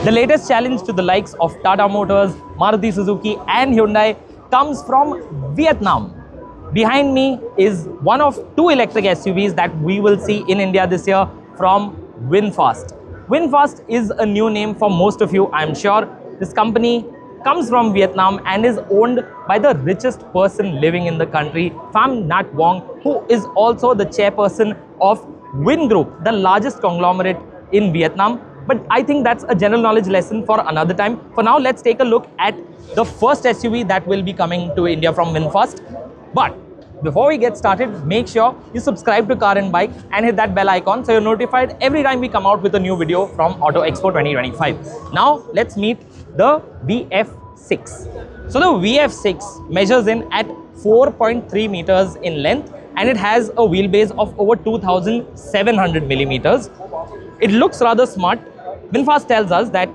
The latest challenge to the likes of Tata Motors, Maruti Suzuki and Hyundai comes from Vietnam. Behind me is one of two electric SUVs that we will see in India this year from Vinfast. Vinfast is a new name for most of you, I'm sure. This company comes from Vietnam and is owned by the richest person living in the country, Pham Nhat Vuong, who is also the chairperson of Vin Group, the largest conglomerate in Vietnam. But I think that's a general knowledge lesson for another time. For now, let's take a look at the first SUV that will be coming to India from Vinfast. But before we get started, make sure you subscribe to Car and Bike and hit that bell icon so you're notified every time we come out with a new video from Auto Expo 2025. Now, let's meet the VF6. So the VF6 measures in at 4.3 meters in length and it has a wheelbase of over 2,700 millimeters. It looks rather smart. Vinfast tells us that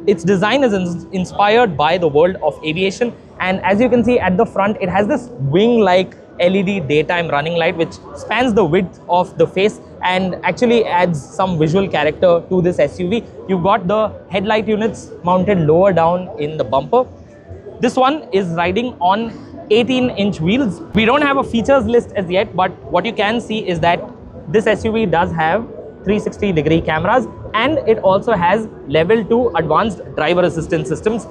its design is inspired by the world of aviation, and as you can see at the front, it has this wing-like LED daytime running light which spans the width of the face and actually adds some visual character to this SUV. You've got the headlight units mounted lower down in the bumper. This one is riding on 18-inch wheels. We don't have a features list as yet, but what you can see is that this SUV does have 360-degree cameras and it also has level 2 advanced driver assistance systems.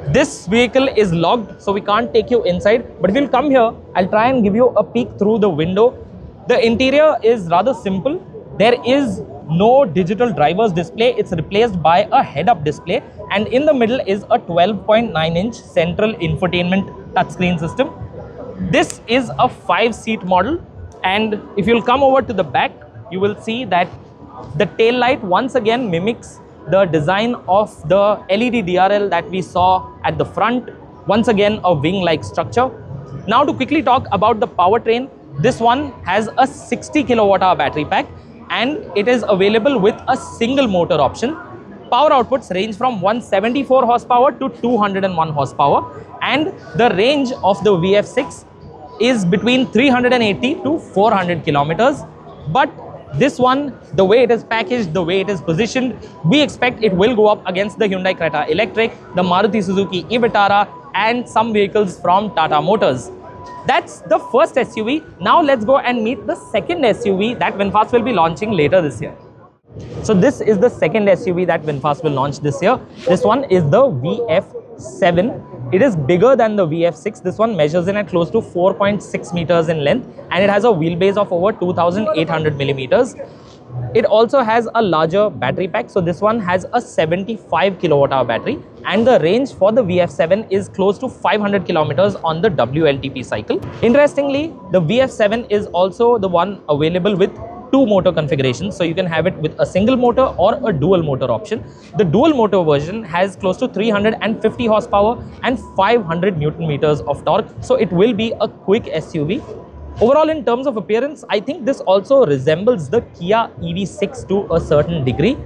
This vehicle is locked, so we can't take you inside, but if you'll come here, I'll try and give you a peek through the window. The interior is rather simple. There is no digital driver's display. It's replaced by a head-up display, and in the middle is a 12.9-inch central infotainment touchscreen system. This is a 5-seat model, and if you'll come over to the back, you will see that the tail light once again mimics the design of the LED DRL that we saw at the front. Once again, a wing-like structure. Now to quickly talk about the powertrain, this one has a 60 kilowatt-hour battery pack and it is available with a single motor option. Power outputs range from 174 horsepower to 201 horsepower, and the range of the VF6 is between 380 to 400 kilometers. But this one, the way it is packaged, the way it is positioned, we expect it will go up against the Hyundai Creta Electric, the Maruti Suzuki e-Vitara and some vehicles from Tata Motors. That's the first SUV. Now let's go and meet the second SUV that Vinfast will be launching later this year. So this is the second SUV that Vinfast will launch this year. This one is the VF7. It is bigger than the VF6. This one measures in at close to 4.6 meters in length and it has a wheelbase of over 2,800 millimeters. It also has a larger battery pack. So this one has a 75 kilowatt-hour battery and the range for the VF7 is close to 500 kilometers on the WLTP cycle. Interestingly, the VF7 is also the one available with 2 motor configurations, so you can have it with a single motor or a dual motor option. The dual motor version has close to 350 horsepower and 500 Newton meters of torque, so it will be a quick SUV. Overall, in terms of appearance, I think this also resembles the Kia EV6 to a certain degree.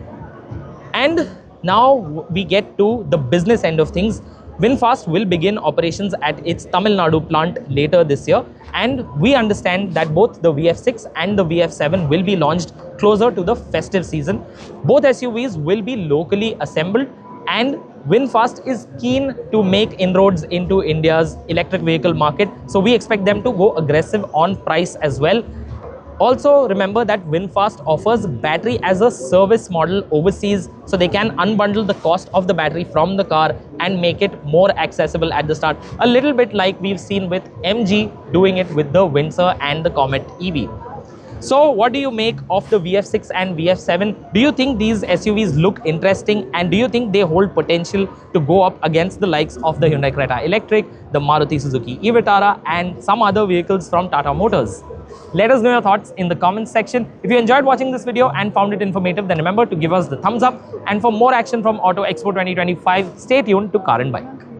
And now we get to the business end of things. Vinfast will begin operations at its Tamil Nadu plant later this year, and we understand that both the VF6 and the VF7 will be launched closer to the festive season. Both SUVs will be locally assembled, and Vinfast is keen to make inroads into India's electric vehicle market, so we expect them to go aggressive on price as well. Also, remember that Vinfast offers battery as a service model overseas, so they can unbundle the cost of the battery from the car and make it more accessible at the start. A little bit like we've seen with MG doing it with the Windsor and the Comet EV. So what do you make of the VF6 and VF7? Do you think these SUVs look interesting, and do you think they hold potential to go up against the likes of the Hyundai Creta Electric, the Maruti Suzuki e-Vitara and some other vehicles from Tata Motors? Let us know your thoughts in the comments section. If you enjoyed watching this video and found it informative, then remember to give us the thumbs up. And for more action from Auto Expo 2025, stay tuned to Car and Bike.